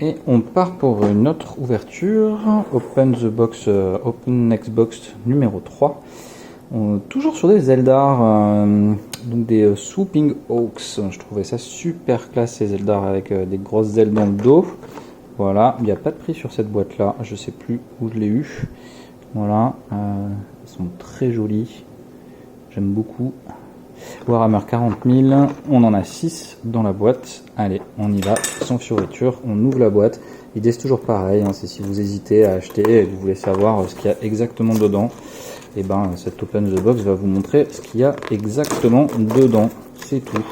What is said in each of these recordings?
Et on part pour une autre ouverture, Open the Box, Open Next Box numéro 3. Toujours sur des Eldar, donc des Swooping Hawks. Je trouvais ça super classe ces Eldar avec des grosses ailes dans le dos. Voilà, il n'y a pas de prix sur cette boîte là, je sais plus où je l'ai eu. Voilà, ils sont très jolis, j'aime beaucoup. Warhammer 40 000, on en a 6 dans la boîte. Allez, on y va, sans fioriture, on ouvre la boîte. L'idée c'est toujours pareil, hein, c'est si vous hésitez à acheter et que vous voulez savoir ce qu'il y a exactement dedans, et ben cette Open the Box va vous montrer ce qu'il y a exactement dedans. C'est tout.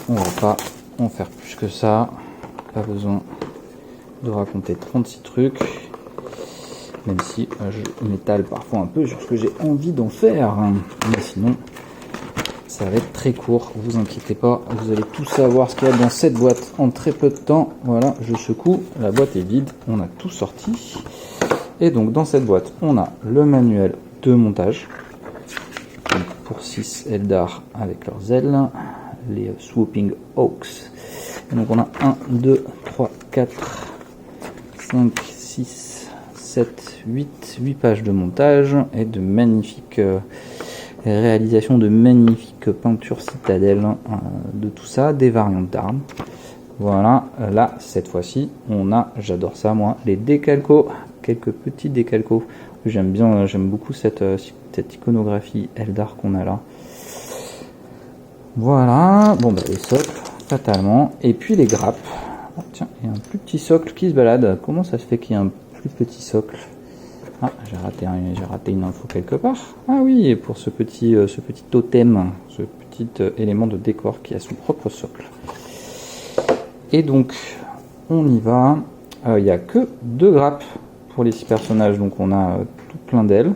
On va pas en faire plus que ça. Pas besoin de raconter 36 trucs. Même si je m'étale parfois un peu sur ce que j'ai envie d'en faire. Mais sinon, ça va être très court. Vous inquiétez pas, vous allez tout savoir ce qu'il y a dans cette boîte en très peu de temps. Voilà, je secoue, la boîte est vide, on a tout sorti. Et donc dans cette boîte, on a le manuel de montage. Donc pour 6 Eldar avec leurs ailes, les Swooping Hawks. Et donc on a 1, 2, 3, 4, 5, 6, 7, 8 pages de montage et de magnifiques réalisations, de magnifiques peintures citadelles, de tout ça, des variantes d'armes. Voilà, là cette fois-ci on a, j'adore ça moi, les décalcos, quelques petits décalcos. J'aime bien, j'aime beaucoup cette iconographie Eldar qu'on a là. Voilà, bon bah les socles, fatalement, et puis les grappes. Oh, tiens, il y a un plus petit socle qui se balade. Comment ça se fait qu'il y a un plus petit socle? Ah, j'ai raté une info quelque part. Ah oui, et pour ce petit totem, ce petit élément de décor qui a son propre socle. Et donc, on y va. Il n'y a que 2 grappes pour les 6 personnages, donc on a tout plein d'ailes.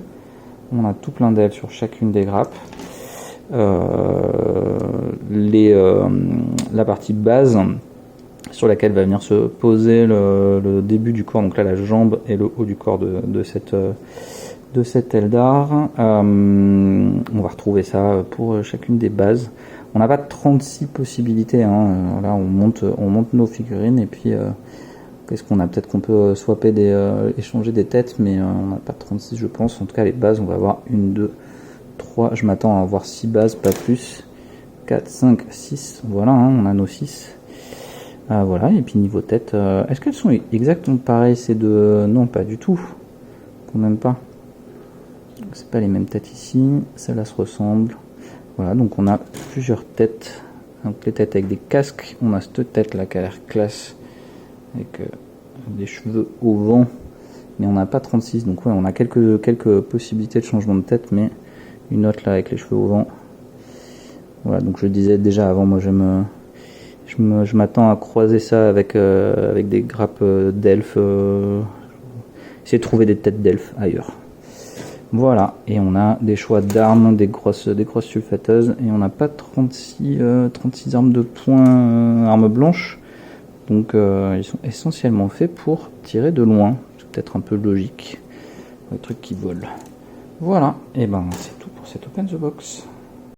On a tout plein d'ailes sur chacune des grappes. La partie base sur laquelle va venir se poser le début du corps, donc là la jambe et le haut du corps de cet Eldar. On va retrouver ça pour chacune des bases. On n'a pas 36 possibilités, hein. Là on monte nos figurines et puis qu'est-ce qu'on a, peut-être qu'on peut swapper échanger des têtes, mais on n'a pas 36 je pense. En tout cas les bases, on va avoir 1, 2, 3, je m'attends à avoir 6 bases, pas plus. 4, 5, 6, voilà, hein, on a nos 6. Voilà, et puis niveau tête, est-ce qu'elles sont exactement pareilles ces deux? Non, pas du tout. Quand même pas. C'est pas les mêmes têtes ici, celles-là se ressemblent. Voilà, donc on a plusieurs têtes. Donc les têtes avec des casques, on a cette tête-là qui a l'air classe, avec des cheveux au vent, mais on n'a pas 36, donc ouais, on a quelques possibilités de changement de tête, mais une autre là avec les cheveux au vent. Voilà, donc je disais déjà avant, moi je m'attends à croiser ça avec des grappes d'elfes, essayer de trouver des têtes d'elfes ailleurs. Voilà, et on a des choix d'armes, des grosses sulfateuses, et on n'a pas 36 armes de poing, armes blanches, donc ils sont essentiellement faits pour tirer de loin. C'est peut-être un peu logique, le truc qui vole. Voilà, et ben c'est tout pour cette Open the Box.